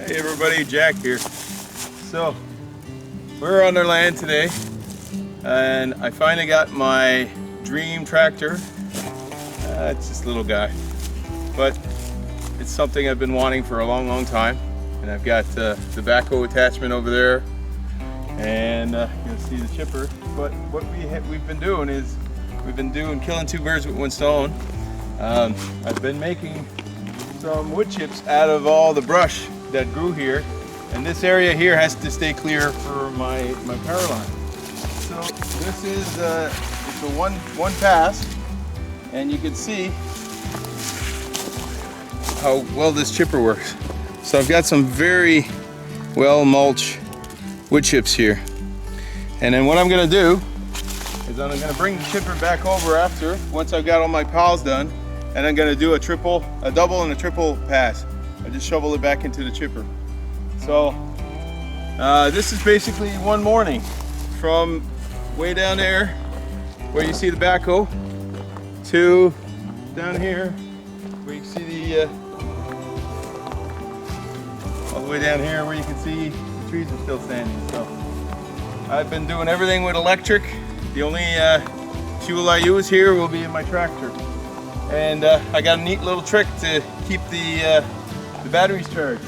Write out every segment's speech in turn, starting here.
Hey everybody, Jack here. So we're on their land today and I finally got my dream tractor. It's this little guy, but it's something I've been wanting for a long time. And I've got the backhoe attachment over there, and you can see the chipper. But what we've been doing is killing two birds with one stone. I've been making some wood chips out of all the brush that grew here, and this area here has to stay clear for my power line. So this is it's a one pass, and you can see how well this chipper works. So I've got some very well mulch wood chips here, and then what I'm going to do is I'm going to bring the chipper back over after once I've got all my piles done, and I'm going to do a double and a triple pass. I just shovel it back into the chipper. So this is basically one morning from way down there where you see the backhoe to down here where you can see the all the way down here where you can see the trees are still standing. So I've been doing everything with electric. The only fuel I use here will be in my tractor, and I got a neat little trick to keep the batteries charged.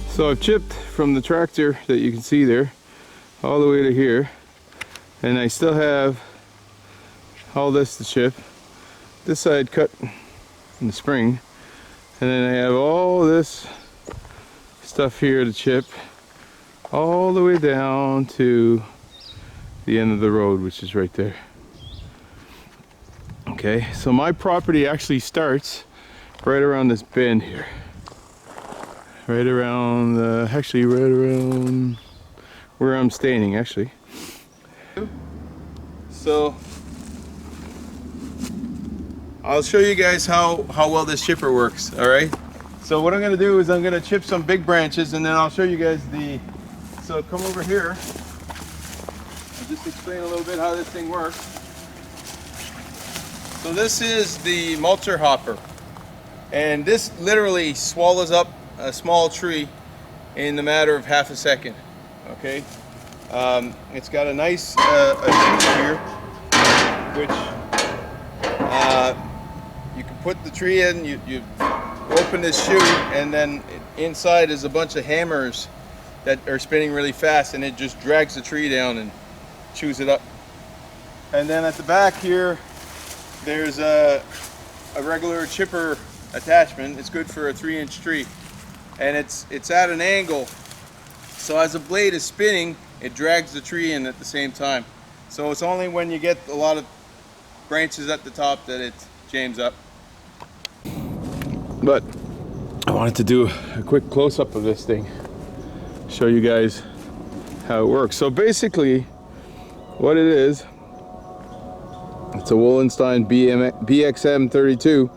So I've chipped from the tractor that you can see there all the way to here, and I still have all this to chip. This side cut in the spring, and then I have all this stuff here to chip all the way down to the end of the road, which is right there. Okay, so my property actually starts right around this bend here. Right around where I'm standing, actually. So I'll show you guys how well this chipper works, all right? So what I'm gonna do is I'm gonna chip some big branches, and then I'll show you guys so come over here. I'll just explain a little bit how this thing works. So this is the MultiHopper, and this literally swallows up a small tree in the matter of half a second. Okay, it's got a nice chute here, which you can put the tree in. You open this chute, and then inside is a bunch of hammers that are spinning really fast, and it just drags the tree down and chews it up. And then at the back here, there's a regular chipper attachment. It's good for a 3-inch tree, and it's at an angle, so as the blade is spinning, it drags the tree in at the same time. So it's only when you get a lot of branches at the top that it jams up. But I wanted to do a quick close-up of this thing, show you guys how it works. So basically what it is, it's a Wallensein BXM32.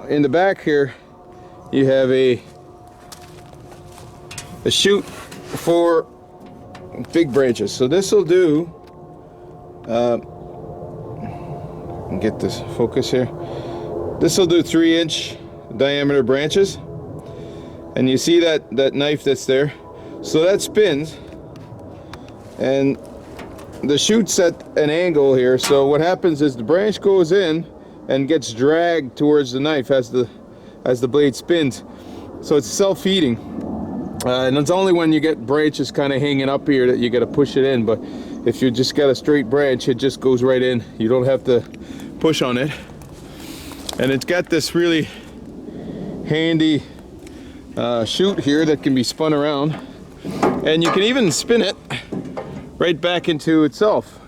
In the back here you have a chute for big branches. So this will do, get this focus here, this will do 3-inch diameter branches, and you see that knife that's there, so that spins, and the chute's at an angle here. So what happens is the branch goes in and gets dragged towards the knife as the blade spins. So it's self-feeding, and it's only when you get branches kind of hanging up here that you got to push it in. But if you just got a straight branch, it just goes right in. You don't have to push on it. And it's got this really handy chute here that can be spun around, and you can even spin it right back into itself.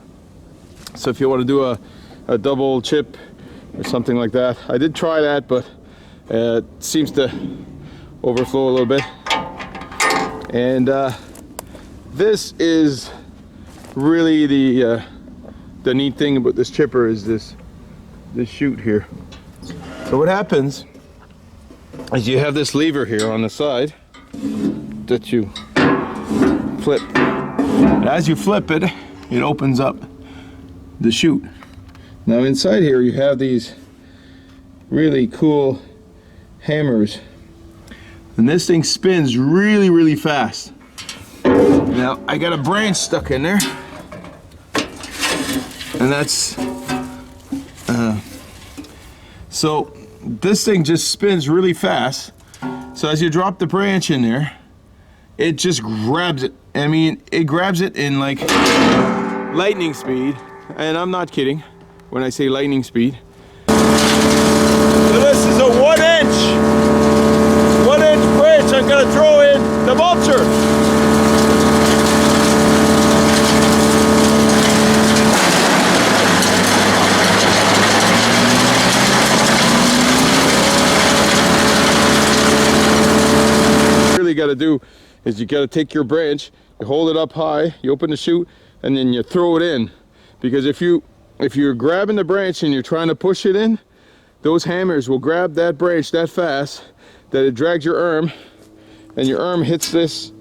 So if you want to do a double chip or something like that, I did try that, but it seems to overflow a little bit. And this is really the neat thing about this chipper is this chute here. So So what happens is you have this lever here on the side that you flip. And as you flip it, it opens up the chute. Now inside here you have these really cool hammers. And this thing spins really, really fast. Now I got a branch stuck in there. And that's so this thing just spins really fast. So as you drop the branch in there, it just grabs it. I mean, it grabs it in like lightning speed, and I'm not kidding when I say lightning speed. So this is a 1-inch branch I'm gonna throw in the mulcher. Got to do is you got to take your branch, you hold it up high, you open the chute, and then you throw it in. Because if you're grabbing the branch and you're trying to push it in, those hammers will grab that branch that fast that it drags your arm, and your arm hits this,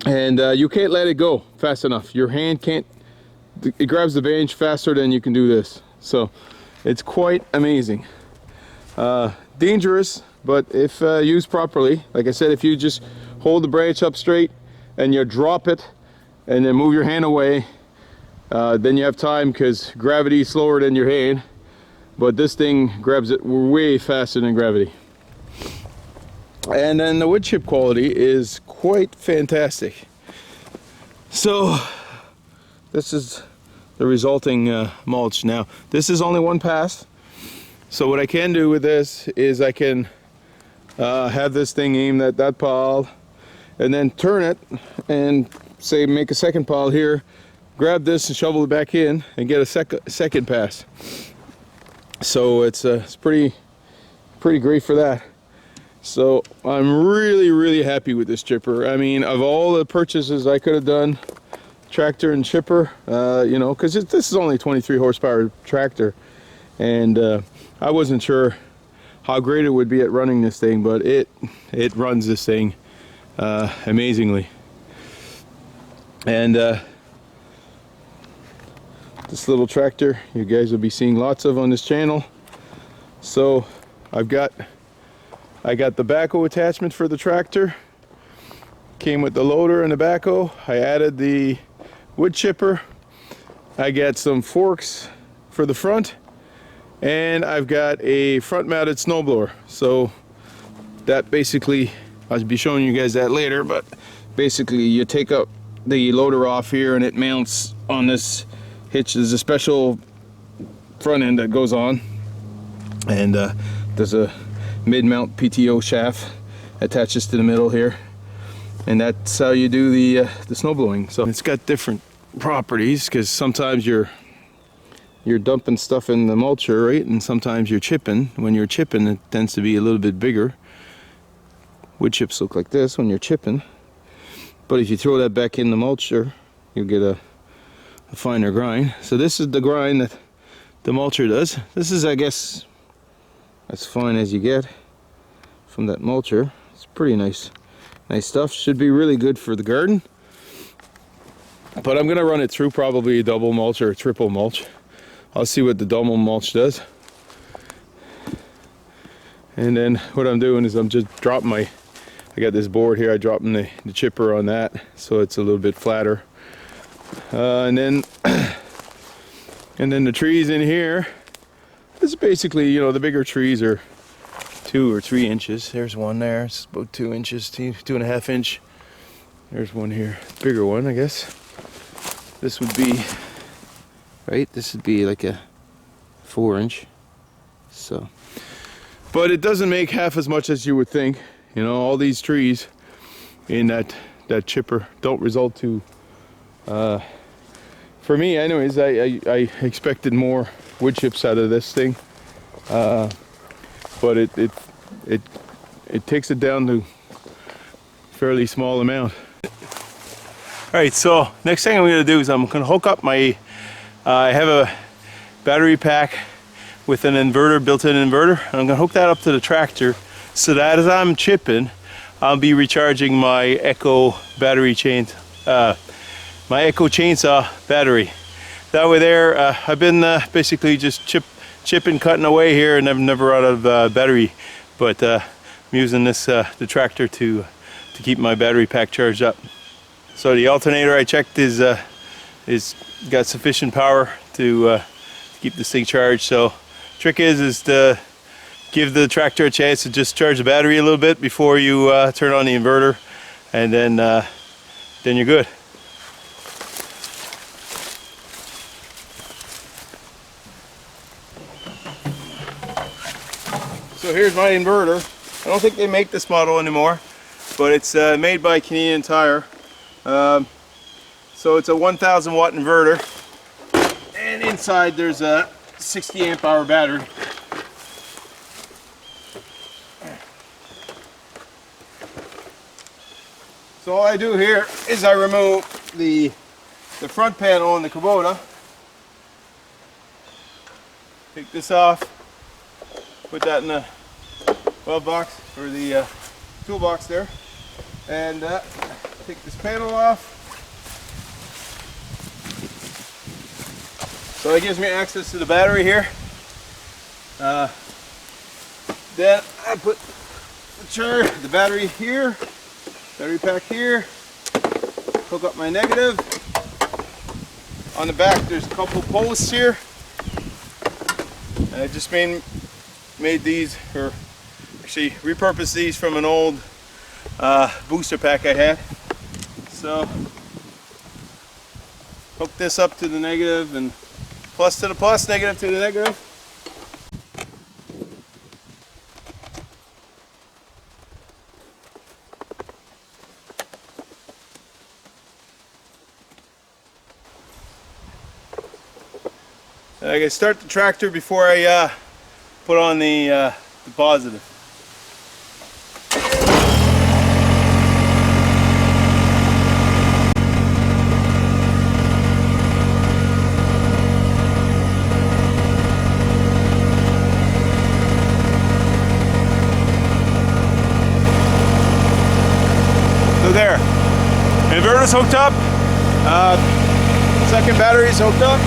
and you can't let it go fast enough. Your hand can't. It grabs the branch faster than you can do this. So it's quite amazing. Dangerous. But if used properly, like I said, if you just hold the branch up straight and you drop it and then move your hand away, then you have time because gravity is slower than your hand. But this thing grabs it way faster than gravity. And then the wood chip quality is quite fantastic. So this is the resulting mulch. Now, this is only one pass. So what I can do with this is I can have this thing aimed at that pile and then turn it and say make a second pile here, grab this and shovel it back in and get a second pass. So it's pretty great for that. So I'm really happy with this chipper. I mean, of all the purchases I could have done, tractor and chipper, you know, because this is only a 23 horsepower tractor, and I wasn't sure how great it would be at running this thing, but it runs this thing amazingly. And this little tractor you guys will be seeing lots of on this channel. So I got the backhoe attachment for the tractor, came with the loader and the backhoe. I added the wood chipper, I got some forks for the front, and I've got a front mounted snowblower. So that basically, I'll be showing you guys that later, but basically you take up the loader off here and it mounts on this hitch. There's a special front end that goes on, and there's a mid-mount PTO shaft attaches to the middle here, and that's how you do the snow blowing. So it's got different properties because sometimes you're dumping stuff in the mulcher, right? And sometimes you're chipping. When you're chipping, it tends to be a little bit bigger. Wood chips look like this when you're chipping. But if you throw that back in the mulcher, you'll get a finer grind. So this is the grind that the mulcher does. This is, I guess, as fine as you get from that mulcher. It's pretty nice stuff. Should be really good for the garden. But I'm gonna run it through probably a double mulch or a triple mulch. I'll see what the double mulch does. And then what I'm doing is I'm just dropping I got this board here, I dropping the chipper on that so it's a little bit flatter. And then the trees in here, this is basically, you know, the bigger trees are 2 or 3 inches. There's one there, it's about 2 inches, 2.5 inch. There's one here, bigger one, I guess. This would be, right, this would be like a 4 inch. So, but it doesn't make half as much as you would think. You know, all these trees in that chipper don't result to, for me anyways, I expected more wood chips out of this thing, but it takes it down to a fairly small amount. Alright, so next thing I'm going to do is I'm going to hook up my, I have a battery pack with an inverter, built-in inverter. I'm gonna hook that up to the tractor so that as I'm chipping, I'll be recharging my Echo battery my Echo chainsaw battery. That way there, I've been basically just chipping, cutting away here, and I've never out of battery, but I'm using this the tractor to keep my battery pack charged up. So the alternator I checked is got sufficient power to keep this thing charged. So trick is to give the tractor a chance to just charge the battery a little bit before you turn on the inverter, and then you're good. So here's my inverter. I don't think they make this model anymore, but it's made by Canadian Tire. So it's a 1000 watt inverter, and inside there's a 60 amp hour battery. So all I do here is I remove the front panel on the Kubota, take this off, put that in the glove box or the toolbox there, and take this panel off. So that gives me access to the battery here. Then I put the battery here, battery pack here, hook up my negative. On the back there's a couple posts here. And I just made these, or actually repurposed these from an old booster pack I had. So hook this up to the negative, and plus to the plus, negative to the negative. And I can start the tractor before I put on the positive. So there, inverter's hooked up, second battery's hooked up.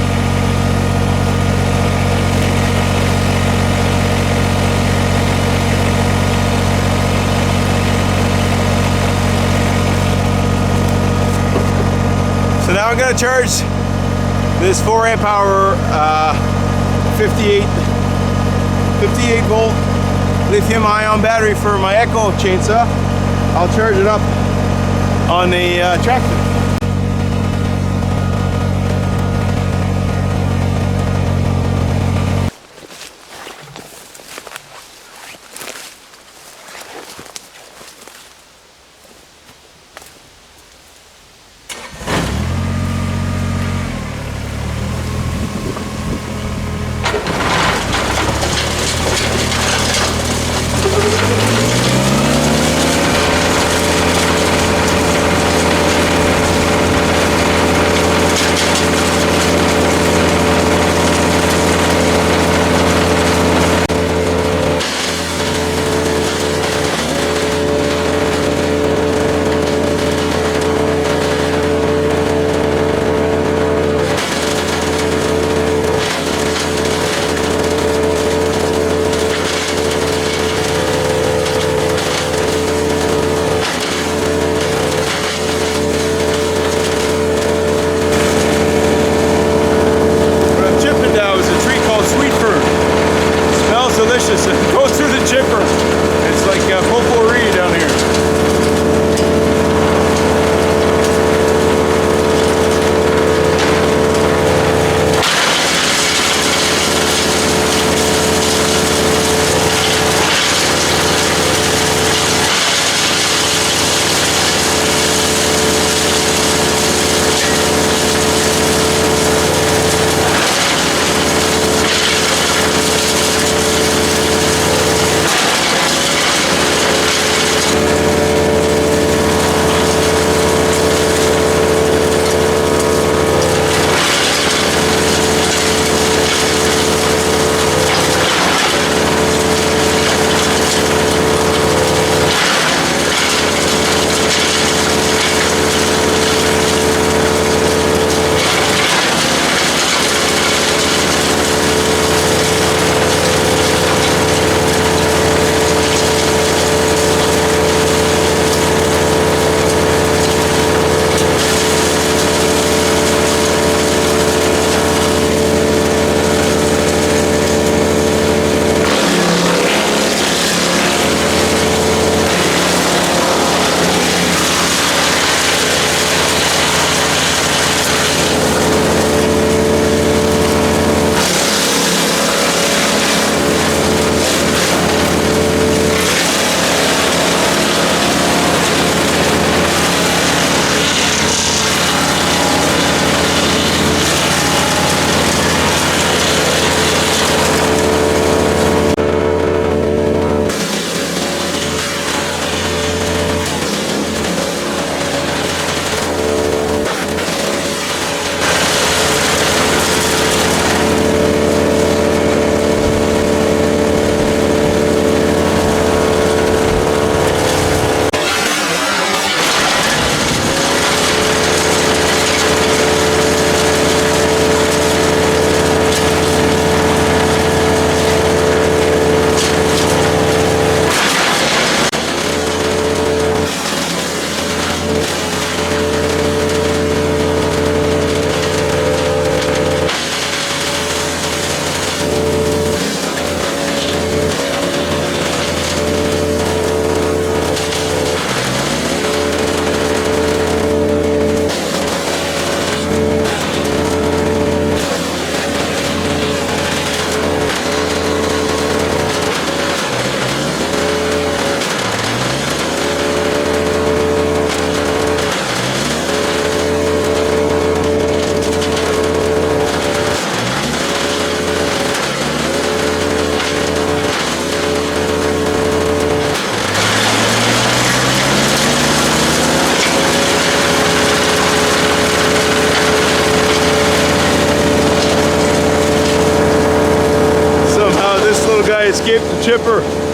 So now I'm going to charge this 4 amp hour 58 volt lithium ion battery for my Echo chainsaw. I'll charge it up on the tractor. I escaped the chipper.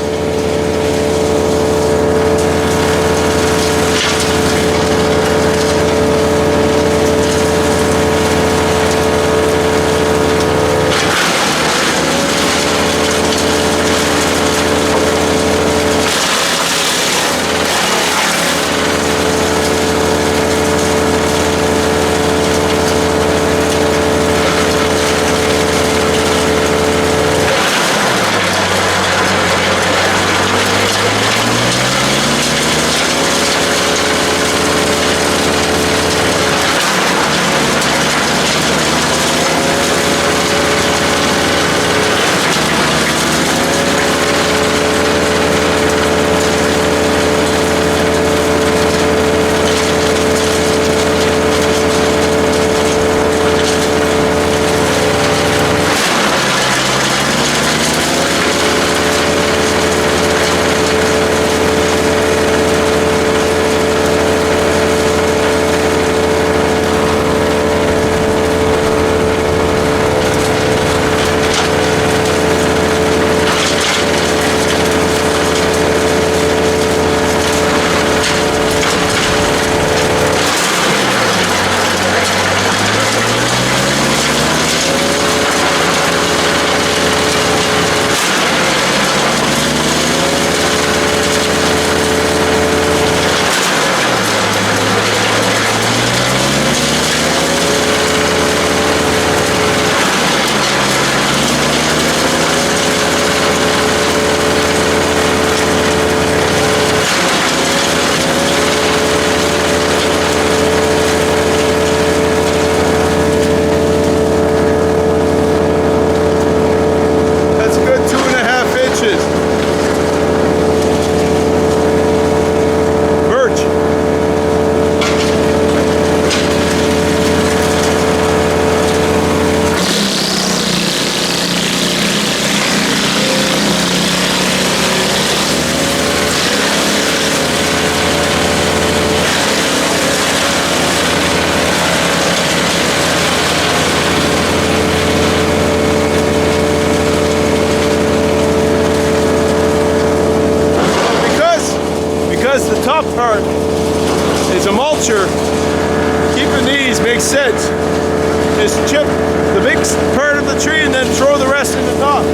part is a mulcher. Keeping these makes sense. Just chip the big part of the tree and then throw the rest in the top.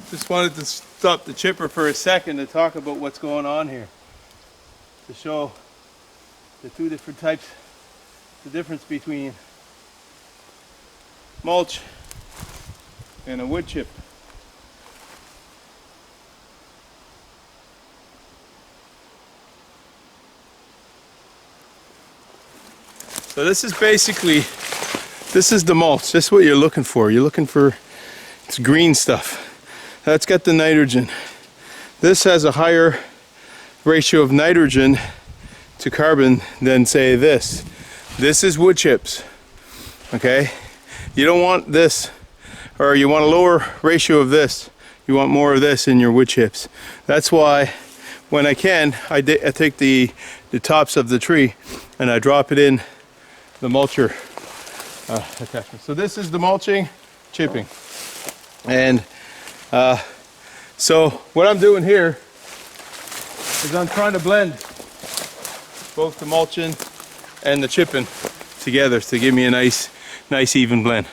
Just wanted to stop the chipper for a second to talk about what's going on here. To show the two different types, the difference between mulch and a wood chip. So this is basically, this is the mulch. This is what you're looking for. You're looking for, it's green stuff. That's got the nitrogen. This has a higher ratio of nitrogen to carbon than say this. This is wood chips, okay? You don't want this, or you want a lower ratio of this. You want more of this in your wood chips. That's why when I can, I take the tops of the tree and I drop it in the mulcher attachment. So this is the mulching, chipping. And so what I'm doing here is I'm trying to blend both the mulching and the chipping together to give me a nice even blend.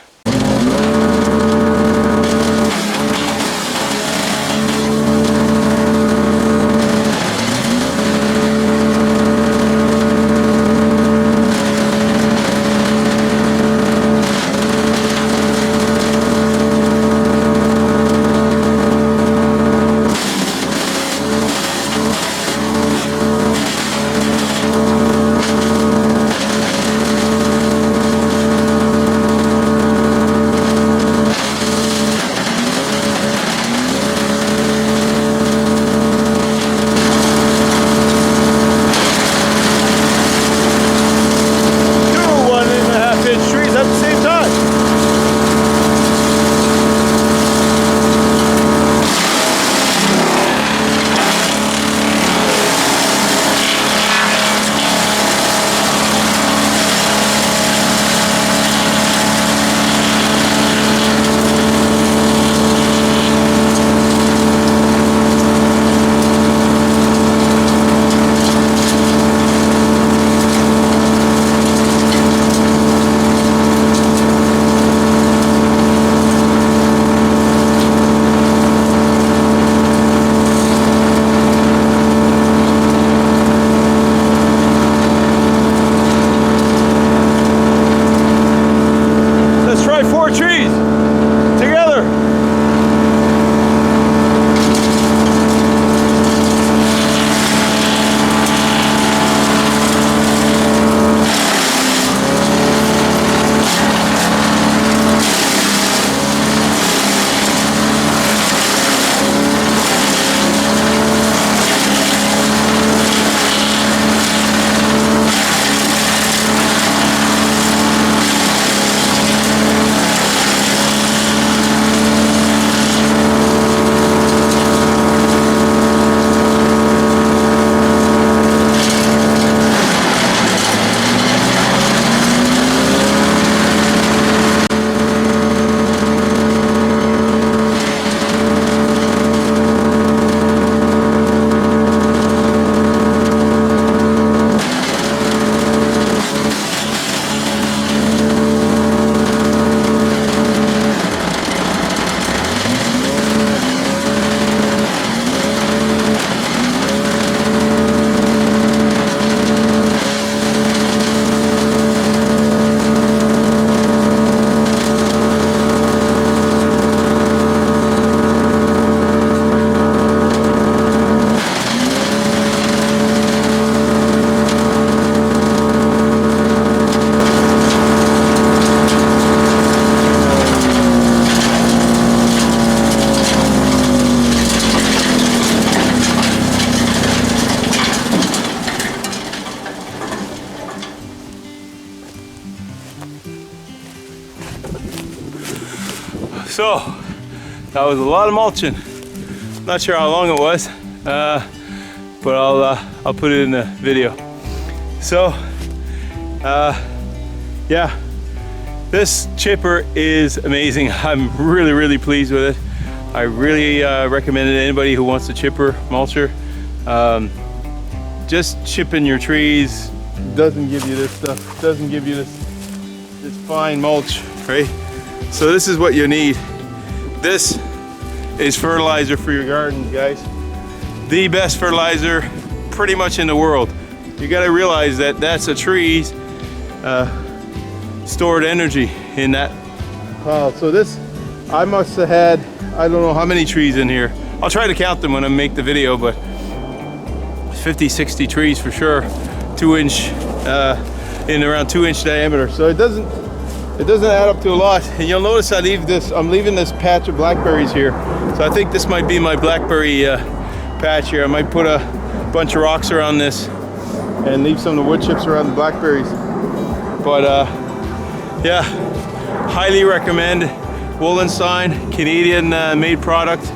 So that was a lot of mulching. Not sure how long it was, but I'll put it in the video. So yeah, this chipper is amazing. I'm really pleased with it. I really recommend it to anybody who wants a chipper mulcher. Just chipping your trees doesn't give you this stuff, doesn't give you this fine mulch, right? So this is what you need. This is fertilizer for your garden, guys. The best fertilizer pretty much in the world. You got to realize that that's a tree's stored energy in that pile. So this, I must have had, I don't know how many trees in here. I'll try to count them when I make the video, but 50, 60 trees for sure. 2-inch, in around 2-inch diameter. So it doesn't add up to a lot. And you'll notice I'm leaving this patch of blackberries here. So I think this might be my blackberry patch here. I might put a bunch of rocks around this and leave some of the wood chips around the blackberries. But yeah, highly recommend Wallensein, Canadian made product.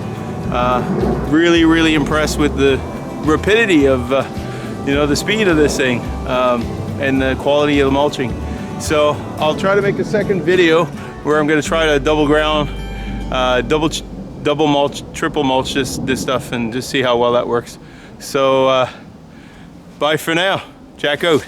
Really, really impressed with the rapidity of you know, the speed of this thing and the quality of the mulching. So I'll try to make a second video where I'm going to try to double ground, double mulch, triple mulch this stuff and just see how well that works. So bye for now. Jack out.